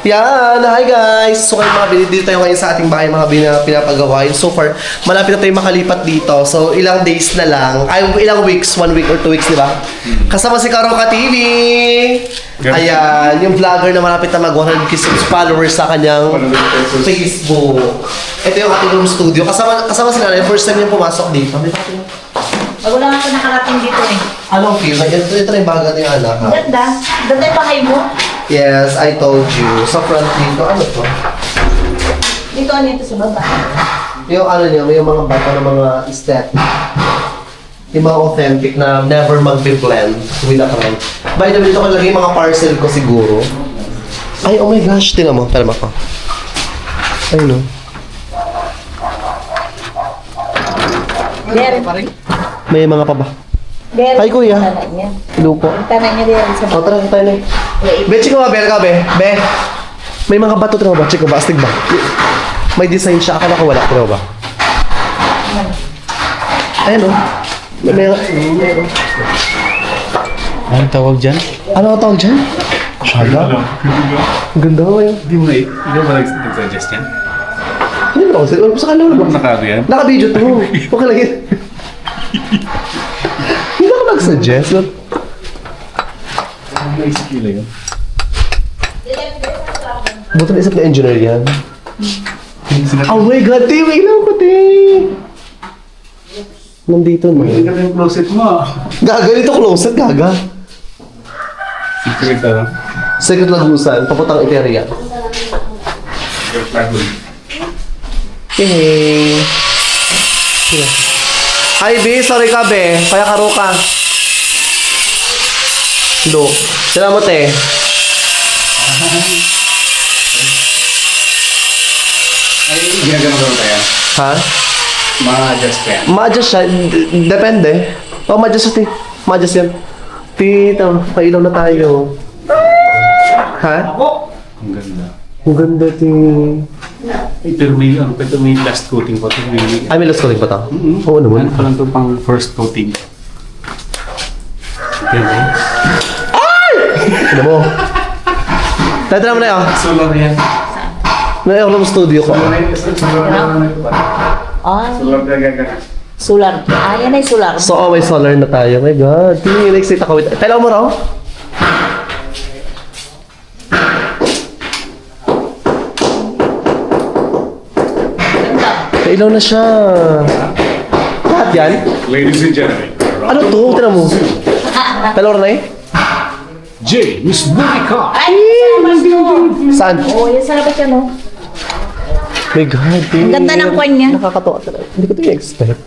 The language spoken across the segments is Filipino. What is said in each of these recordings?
Yan! Hi guys! So kayo mga dito tayo ngayon sa ating bahay mga pinapagawain. So far, malapit na tayo makalipat dito. So ilang days na lang. Ay, ilang weeks. 1 week or 2 weeks, di ba? Kasama si Karoka TV! Ayan, yung vlogger na malapit na mag 100k followers sa kanyang Facebook. Ito yung ating room studio. Kasama si Nanay. First time yung pumasok dito. Bago lang ako nakarating dito eh. Anong feel? Ito na yung baga niya anak. Ganda. Ganda yung bahay mo. Yes, I told you. Sa front dito, ano to? Dito sa baba. Yung ano niya, may mga bata ng mga aesthetic. Yung mga authentic na never magbe-blend with a crowd. By the way, dito ko lagay yung mga parcel ko siguro. Ay, oh my gosh, tingnan mo. Tala ko. Ay, no. Der. May mga pa ba? Der. Hi, kuya. Tanay niya. Hello po. Ang tanay niya der sa O, tara, tayo na. Be, chiko ba? Be, Be. May mga bato, tira ba? Chiko ba? Astig ba? May design siya. Akala ko wala. Tira ba? Ayan, oh. May Anong tawag dyan? ano ang tawag dyan? Shaga? Ang ganda ko yun. Hindi mo na, ikaw ba nag-suggest yan? Hindi mo ako. Sa kanila Anong naman. nakado yan? Naka-video to. Okay lang yun. Hindi ako nag-suggest. Anong naisip nila yun? Buto na isip na engineer yan. Oh my God, Tim! Ilaw ko, Tim! Nandito na. Hindi ka na yung closet mo ah. Gaga, dito closet, gaga. Secret ah. Secret lagusan, paputang iteria. Secret lagoon. Hey! Hi, B. Sorry ka, be. Kaya karo ka. Look. Salamat, eh. Ay, ginagano ka yan? Ha? Ma-adjust ka yan? Ma-adjust siya. Depende. Oh, ma-adjust siya, Ti. Ma-adjust yan. Tita, pailaw na tayo. Ha? Ang ganda. Ang ganda, Ti. Ay, pero may last coating pa ito. Ay, may last calling pa ta? Mm-hmm. Oo naman. Ano pa lang ito pang first coating? Ganda. Ano mo? Tatra mo na yun. Solar yan. Na yung room studio ko. Solar na ito ba? Ah, Solar na gagana. solar. Ah, yan ay solar. So, may solar na tayo. My God. Tingin, excited ako. Tala mo raw? Ganda. Nailaw na siya. Lahat yan? Ladies and gentlemen. Ano to? Tinan mo. Tala na eh? J. Miss Monica. Ay, salamat mo. Saan? Oo, yan salamat yan oh. My God. Ang ganda ng kwan niya. Nakakatawa talaga. Hindi ko ito i-expect.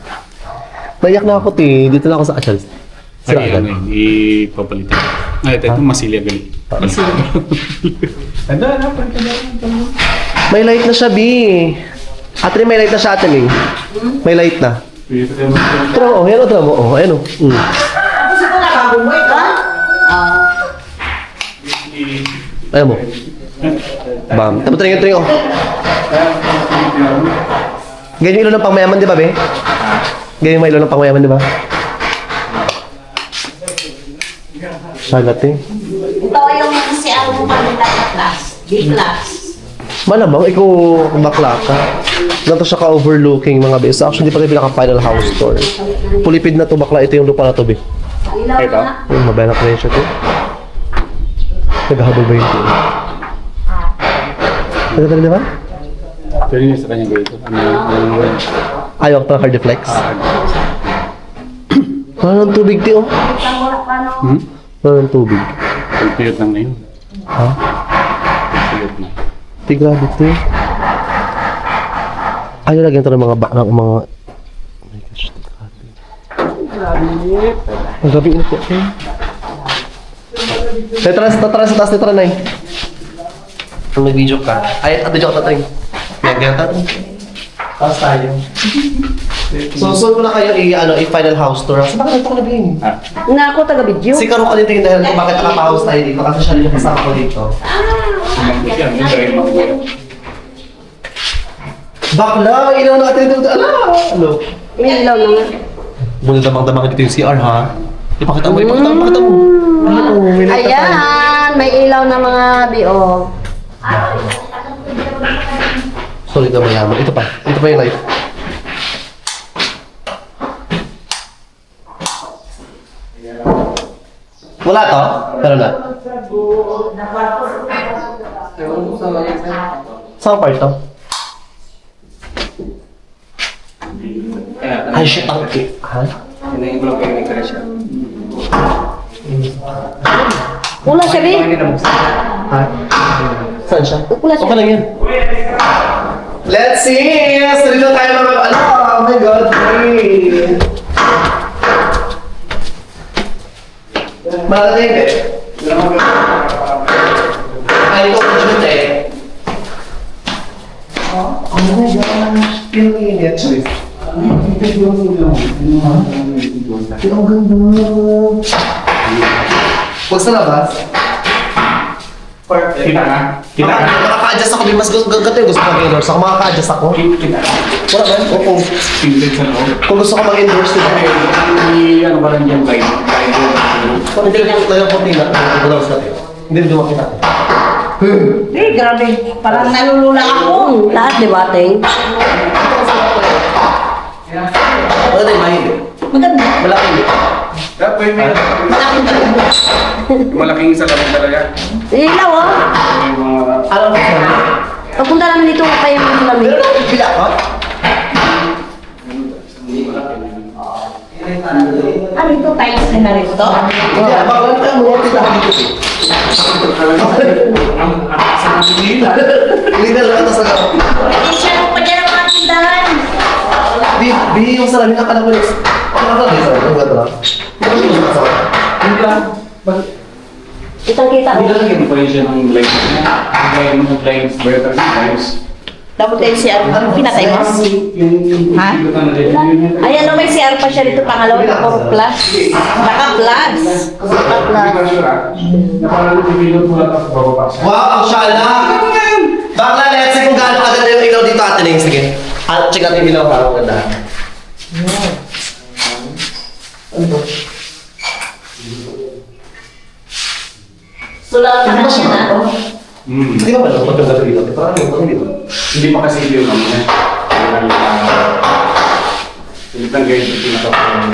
Naiyak na ako, Ti. Dito na ako sa Achals. Sila Ay, agad. ano yun, ipapalitan. Ay, ito masilya gali. Tanda na, May light na siya, B. Ate, may light na siya, Ate Ling. May light na. Tara mo, oh. Yan o, tara mo. Oh, ayan o. Tapos ito nakabumoy ka? Ah. Ayan mo. Bam. Tapos tingin, oh. Ganyan yung ilaw ng pangmayaman, di ba, be? Ganyan yung ilaw ng pangmayaman, di ba? Sagat, eh. Ito yung si mo pamita na class. B-class. Malamang, ikaw bakla ka. Ganito siya ka-overlooking mga be. So actually, di pa rin pinaka-final house tour. Pulipid na to, bakla. Ito yung lupa na to, be. Ilaw Ito? na. Yung mabanak na yun siya, to. Naghahabol ba yun, to? Naghahabol na ba? Pero yun sa kanya ganito. Ayaw ka hard deflex. Wala ng tubig, ti, oh. Wala ng tubig. Pagpiyot lang na yun. Ha? Pagpiyot na. Ti, grabe, ti. Ayaw lagyan ito ng mga ng mga... Oh my gosh, ti, grabe. Ang grabe init ko, ti. Tara sa taas, tara na eh. Kung nag-video ka. Ay, video ka tatay. Ganyan tatay. Taas tayo. So, soon ko na kayo i-final house tour. So, bakit ito ko nabing? Ah, Na ako taga-video. Si Karo ka dito yung dahil kung bakit nakapa-house tayo dito. Kasi siya rin yung kasama ko dito. sumambot yan. Yung dahil mabuhay. Bakla! May ilaw na atin dito. Ano? May ilaw na nga. Muna damang-damang dito yung CR, ha? Ipakita mo, ipakita mo. Ayun, oh, may light na tayo. Ayan, may ilaw na mga B.O. Solid na mayaman. Ito pa yung light. Wala to? Pero na. Saan part to? Ay, shit, ang ha? Wala siya, Bin. Ha? Saan siya? Wala siya. Okay lang yan. Let's see! Dito tayo mga ano? Oh my God, great! Malaki eh. Ay, ito ko dyan eh. Oh my gosh, pinginit. Ang ganda. Huwag sa labas. Perfect. Kita ka? Kita ka? Makaka-adjust ako din. Mas gusto ko mag-endorse ako. Makaka-adjust ako. Kita ka? Wala ba? Oo. Tingnan sa loob. Kung gusto ko mag-endorse, diba? Ano ba lang dyan, guide? Kung hindi ko tayo po tina, mag-endorse natin. Hindi rin makita. Grabe. Parang nalulula ako. Lahat, di ba, Teng? Maganda yung mahil. Maganda. Malaki yun. Malaking talaga. Malaking salamin talaga. Ilaw, oh. Yung mga... Alam mo siya? Papunta namin dito kayo ng lamig. Pero pila ka? Ano ito? Tiles na rin ito? Hindi, baka tayo mo kita dito eh. Hindi na lang ito sa kapit. Pwede siya nung pa dyan ang mga tindahan. Di yung salamin na kalaman yung... Ano ka sa ang ganda lang? Hindi lang. Kitang-kita, Hindi oh. lang yung pa siya ng lights niya. Yung lights, better lights. Dapat tayo si ano, pinatay mo? Ha? Ay, ano may CR pa siya dito pangalawa na puro plus. Naka-plus. Wow, ang shala! Bakla, let's see kung gaano kaganda yung ilaw dito atin eh. Sige. Check natin yung ilaw para maganda. Ano to? Sulatan na siya na. Hindi ba pala maganda sa ilaw? Parang hindi ba? Hindi pa kasi yung naman niya. Hindi lang ganyan sa pinatapos.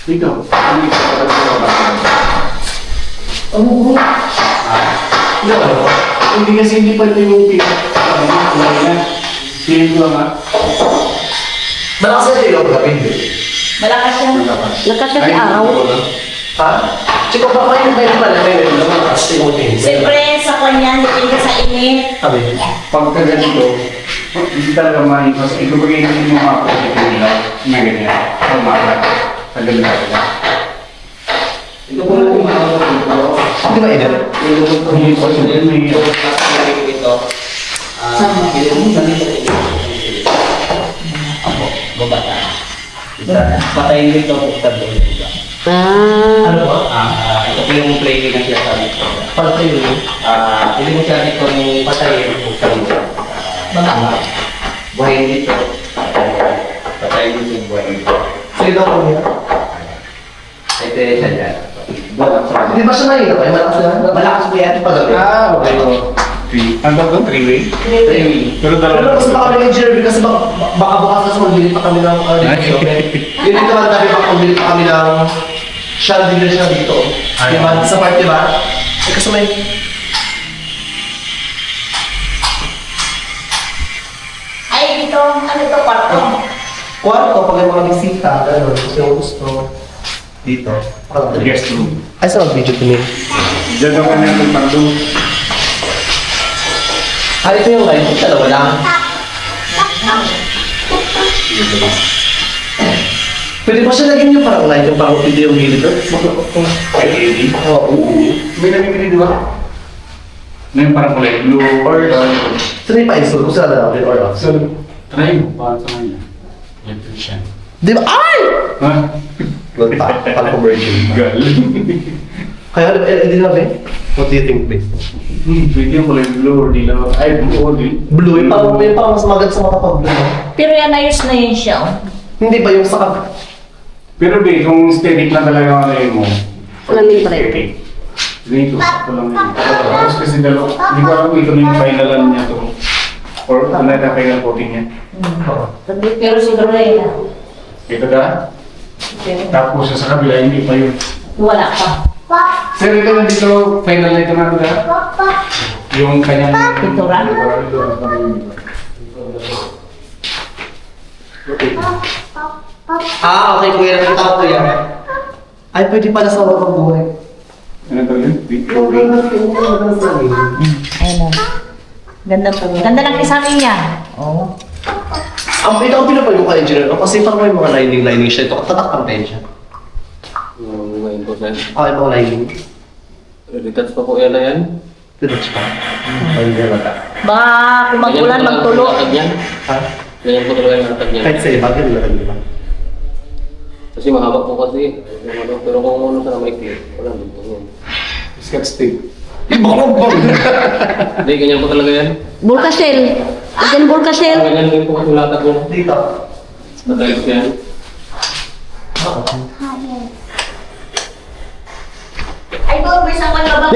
Ikaw, hindi ka pala hindi kasi hindi pa ito yung pinatapos. Feeling ko lang ha. Malakas na yung ilaw pagkapin. Malakas siya. Lakas siya si araw. Ha? Chiko, baka may pwede pa rin kayo yung malakas yung utin. Siyempre, sa kanya, depende sa init. Sabi. Pagka ganito, hindi talaga mahipas. Ito ba ganyan yung mga kapatid nila na ganyan? Umaga. Tagal na talaga. Ito po lang yung mga hindi ba edit? Hindi pa siya may... Patayin dito po sa doon. Ah. Ano ba? Ito po yung training na sinasabi ko. Para tayo yun. Hindi mo siya dito ni patayin po sa doon. Buhay dito. Patayin dito yung buhay dito. So ilaw ko niya. Ito yung siya dyan. Buwan sa Hindi ba siya mahirap? Ay malakas na. Malakas po yan. Pagkapin. Okay. Ang tawag doon? Three-way? Pero Pero dalawa. gusto pa kami ng Jeremy kasi baka bukas na magbili pa kami ng yun dito naman tabi baka magbili pa kami ng chandelier siya dito. Diba? Sa part, diba? Eh kasi may... Ay, dito, ano ito, kwarto? Kwarto, pag may mga bisita, gano'n. Gusto yung gusto. Dito. Guest room. Ay, saan mag-video to me? Diyan naman yung pagdo. Ah, ito yung live. Dalawa lang. Pwede ba siya lagyan yung parang light, yung parang hindi yung gilid? LED? Oo. May namimili, di ba? Na yung parang kulay blue. Or, saan yung pa-install? Kung saan na natin or off? So, try mo. Paano sa kanya? Electrician. Di ba? Ay! Ha? Good pa. Parang conversion. Gal. Kaya, hindi na ba eh? What do you think, babe? Pwede yung kulay blue or dilaw. Ay, blue or dilaw. Blue, yung parang mas maganda sa mata pag blue. no? Pero yan, ayos na yun siya. Oh. Hindi ba yung sa... Pero babe, kung steady lang talaga ang alay mo. Alamin pa rin. steady. Dito, ito lang yun. Tapos kasi dalawa, hindi ko alam kung ito na yung finalan niya to. Or ito na yung final coating niya. Pero siguro na yun. Ito ka? Tapos sa kabila, hindi pa yun. Wala pa. Sir, ito na dito, final na ito na ito ka? Yung kanyang... Pintura? Okay kuya, nakita ko kuya. Ay, pwede pala sa mga buhay. Ano to yun? Ayun o. Ganda ng kisame niya. Oo. Ito ang pinapalo ko engineer kasi parang may mga lining siya. Ito, tatak ang pen siya. Yung ngayon po, sir. Okay, mga lining. Retouch pa po yan na yan. Pinatch pa. Ay, hindi na Baka kung mag-ulan, magtulo. Ha? Ganyan po talaga yung natag niya. Kahit sa iba, ganun na kanila. Kasi mahaba po kasi. Pero kung ano sa maikli, wala din po yan. Sketch tape. Hindi, ganyan po talaga yan. Bulkasel. Atin bulkasel. Ganyan din po kasi latag mo. Dito. Natag yan. Ay, doon, may isang malabang.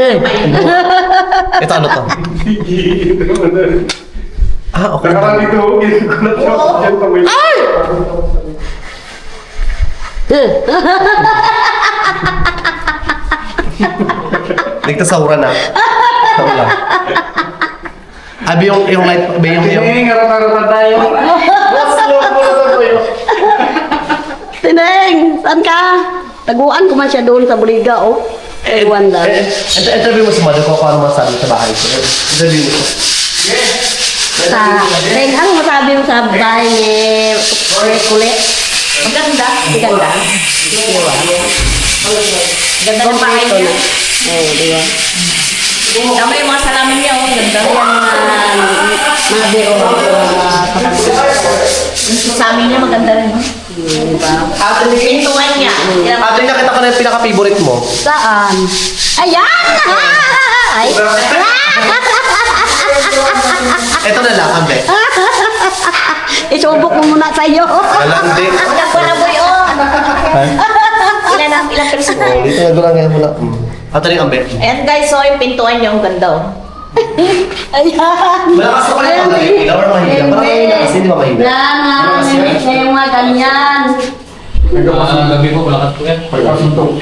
Ito ano to? Ah, okay. Nakaraan dito, hindi ko na tapos dyan pa may... Nagtasaura na. Saura. Abi yung light, abi yung... Hindi, ngarata-rata tayo. Tineng, saan ka? Taguan ko man siya doon sa Buliga, oh. Ewan lang. Interview mo si Mother ko kung ano masabi sa bahay ko. Interview mo ko. Tineng, ano masabi mo sa bahay ni Kulit? Maganda. Maganda. Ganda ng bahay niya. Oo, di ba? Tama yung mga salamin niya, oh. Ganda. Mga biro, Sa amin niya, maganda rin. Oh. Pintuan niya. Ate, nakita ko na yung pinaka-favorite mo. Saan? Ayan! Ay! Ito na lang, ambe. Isubok mo muna sa'yo. Wala, hindi. Maganda ko na, boy, oh. Ilang perso. Oh, dito na lang ngayon muna. Ate rin, ambe. Ayan guys, so yung pintuan niya, ang ganda, oh. Ayan! Malakas ko kayo pag nag-ilaw or mahila. Parang mahila kasi hindi ba mahila? Yan, namiss na yung mga ganyan. Gabi po, malakas po yan. Pagkasuntok.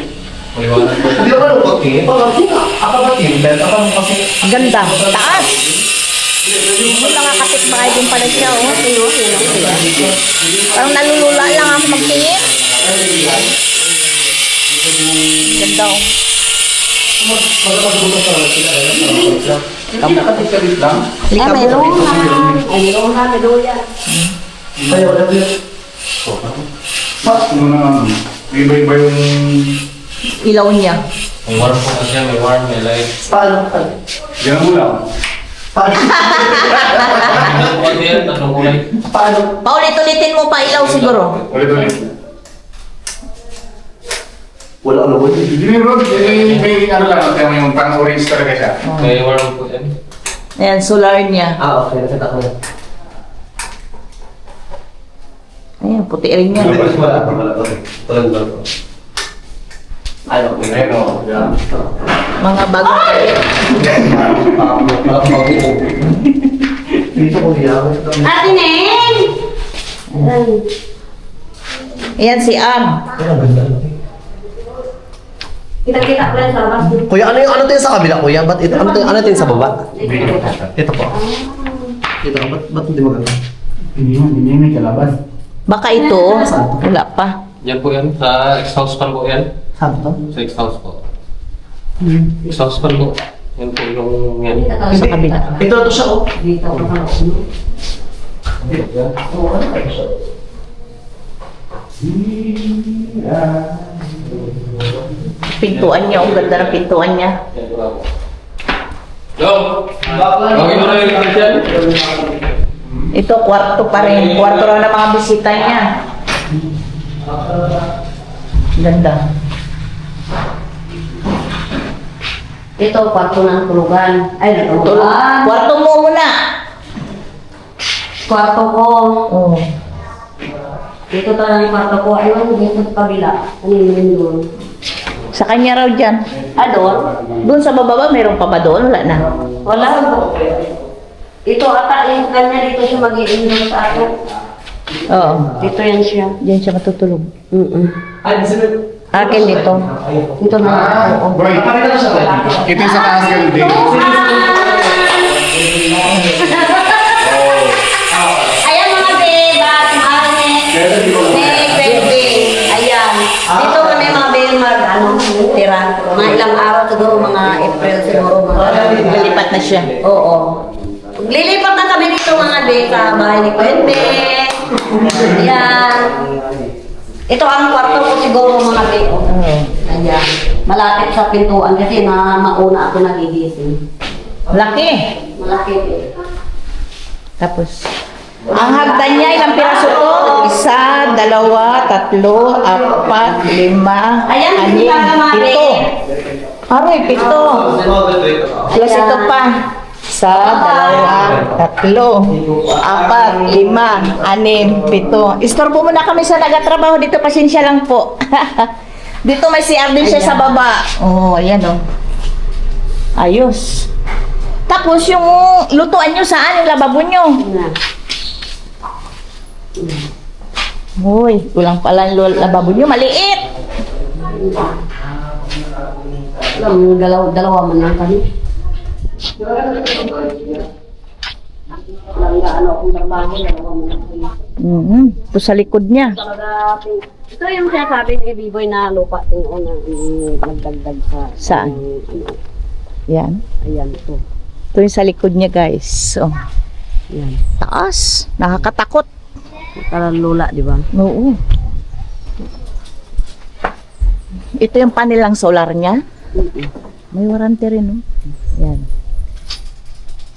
Maliwanag po. Hindi naman ang pati. Parang, apa ba timber? Apa mo kasi... Ang ganda. Taas. Yung nakakasip bahay din pala siya, oh. Ayun. Parang nalulula lang ako magtingin. Ganda, oh. Kapit-kapit lang. Ay, mayroon na. Ay, mayroon na, mayroon yan. Ay, wala ba yun? Ano na ano? Iba-iba yung... Ilaw niya. May warm po kasi yan, may warm, may light. Paano? Diyan mo lang. Paano? Ano po kasi yan, tatlong kulay. Paano? Paulit-ulitin mo pa ilaw siguro. Ulit-ulit. Wala ano ba yun? Hindi meron. May ano lang, kaya may pang orange talaga siya. May warm po yan. Ayan, solar niya. Ah, okay. Nakita ko na. Ayan, puti rin yan. Wala. Walang bago. Ay, okay. Ayun o. Yan. Mga bagong kalit. Parang bago. Dito ko niya. Ate Neng! Ayan si Am. Kita-kita ko lang sa labas. Kuya, ano tayo sa kabila, kuya? Ba't ito? Ano tayo sa baba? Ito po. Ito, ba't hindi maganda? Hindi may kalaban. Baka ito, wala pa. Yan po yan, sa ex-house pan po yan. Saan to? Sa ex-house po. Ex-house pan po. Yan po yung yan. Sa kabila. Ito to siya, oh. Dito. Oo, ano tayo siya? Pintuan niya, ang ganda ng pintuan niya. Yan po ako. Yo! Okay mo na yung Christian? Ito, kwarto pa rin. Kwarto lang ng mga bisita niya. Ganda. Ito, kwarto ng tulugan. Ay, Tulog. tulugan. Kwarto mo muna. Kwarto ko. Oh. Dito talaga yung kwarto ko. Ayun, dito sa kabila. Ano yun doon? Sa kanya raw dyan. Doon? Doon sa baba ba, mayroon pa ba doon? Wala na. Wala. Ito ata, yung kanya dito siya mag-i-inom sa akin. Oo. Dito yan siya. Diyan siya matutulog. Akin dito. Dito na. Boy, kita sa taas ka din. Ayan mga beba, Ayan. Dito kami mga beba, tira. Mga ilang araw siguro, mga April siguro. Lilipat na siya. Oo. Lilipat na kami dito mga beka, bahay ni Kwente. Ayan. Ito ang kwarto ko siguro mga beka. Ayan. Malapit sa pintuan kasi mauna ako nagigising. Laki. Malaki. Tapos, ang hagdan niya, ilang piraso to? 1, 2, 3, 4, 5, Ayan, 6, hindi 7. Aroy, 7. Plus ito pa. 1, 2, 3, 4, 5, 6, 7. Istorbo muna kami sa nagatrabaho dito. Pasensya lang po. Dito may CR din siya sa baba. Oh, ayan oh. Ayos. Tapos yung lutuan nyo saan? Yung lababo nyo? Uy, kulang pala yung lababo nyo. Maliit. Alam, dalawa man lang kami. Walang gaano akong trabaho, dalawa man lang kami. Ito sa likod niya. Ito yung sinasabi ni Biboy na lupa tingin na nagdagdag sa... Saan? Yan. Ayan, ito. Ito yung sa likod niya, guys. Oh, Ayan. taas. Nakakatakot. Parang lula, di ba? Oo. Ito yung panilang solar niya. May warranty rin, oh. Yan.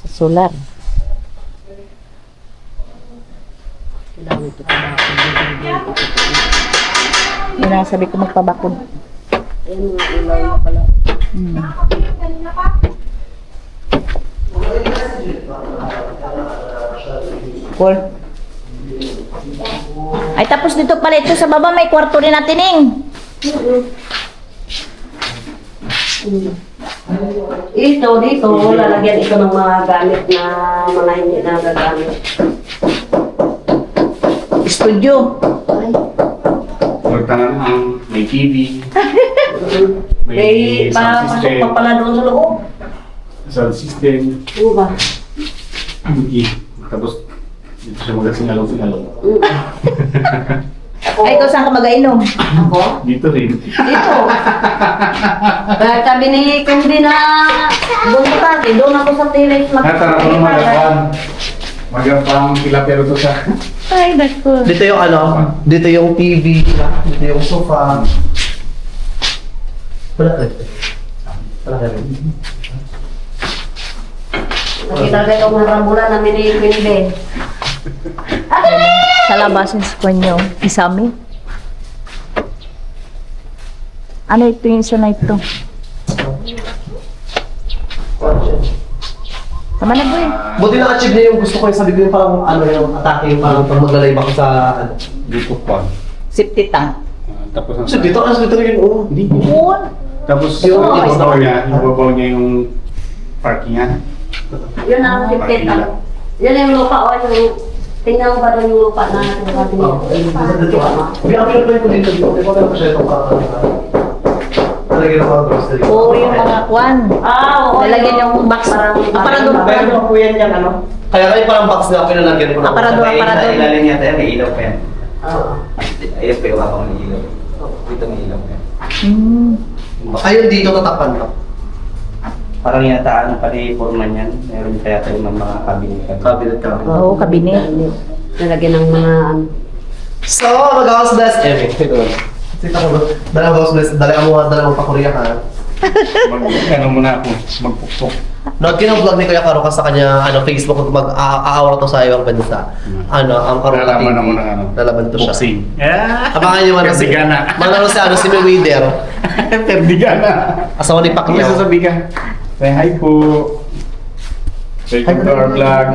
Sa solar. Kailangan ito pa. Yun ang sabi ko magpabakod. Ayan, mga ilaw na pala. Cool. Ay, tapos dito pala ito sa baba may kwarto rin natin, Ning. Ito, dito, lalagyan ito ng mga gamit na mga hindi na gagamit. Studio. Ay, Magtanong ang may TV, may papasok pa pala doon sa loob. sound system. Ano ba? Tapos dito siya magasingalong-singalong. Ay, ikaw saan ka mag-ainom? Ako? Dito rin. Dito. Kaya sabi ni Kundi na doon ko tayo, doon ako sa tilis. Natara ko ng magapan. Magapang kilapero to sa... Ay, naku. Dito yung ano, dito yung TV, dito yung sofa. Wala ka rin. Wala ka rin. Nakita ka itong rambulan namin ni Kundi. Sa labas yung spanyo. Isami. Ano ito yung isa na ito? Tama na, boy. Buti na-achieve niya yung gusto ko yung sabi ko yung parang ano yung atake yung parang pag maglalay ako sa ano. Dito pa. Safety tank. Tapos ang... So dito rin oh. Hindi. Yun. Tapos Yung yung ibabaw ibabaw niya yung parkingan. Yun ang sipit. Yun yung lupa o yung... Tingnan mo ba doon yung lupa na sinasabi niya? Dito ah. May apil ko dito. Di ba meron ko siya itong talagyan ng mga grocery. Oo, yung mga kwan. Oo. Lalagyan yung box. Aparador, aparador. po yan yan, ano? Kaya kayo parang box na pinalagyan ko na. Aparador, Sa aparador. ilalim yata yan, may ilaw pa yan. Oo. Ayun pa yung wakang may ilaw. Dito may ilaw pa yan. Ayun dito tatakpan ka. Parang yata ano pati forman yan. Meron pa yata yung mga cabinet. Cabinet ka. Oo, kabinet. Nalagyan ng mga... So, mag-house bless. Sita ko ba? House bless. Dalawang pa-Korea ka. Ano muna ako, magpukpok. Not kinong-vlog ni Kuya Karo ka sa kanya Facebook kung mag-aawara to sa ibang bansa. Ano, ang Karo Lalaman ako ng ano. Lalaban to siya. Boxing. Yeah! Abangan niyo man si Perdigana. Manalo si ano si Mayweather. Perdigana. Asawa ni Ano Pacquiao. sasabi ka? Say hi po. Welcome to our vlog.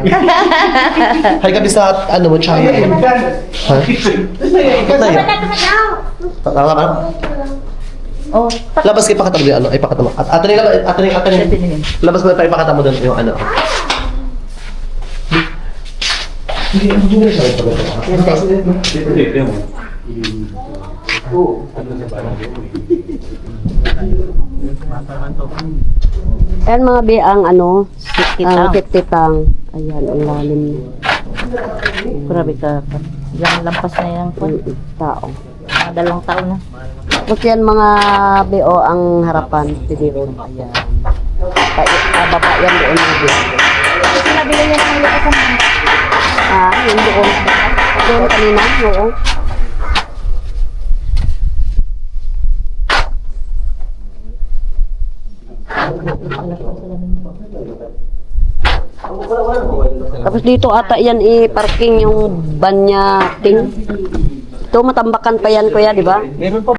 Hay kami sa ano mo China. Ha? Ito na yun. Tama ba? Oh, Labas kayo, pakita mo din, ano, ipakita mo. At ato nila. Labas mo, ipakita mo doon yung ano. Ayan mga be, ang ano, Kitang. kititang. Ayan, ang lalim niya. Grabe ka. Ilang lampas na yan po. Tao. Mga 2 taon na. Tapos yan mga BO ang harapan. Tiniron. Ayan. Baba yan doon mga be. Nabili niya ng lupa sa mga. Yung doon. Doon kanina, oo. Tapos dito ata yan i-parking yung banyating. Ito matambakan pa yan kuya, di ba? Meron pa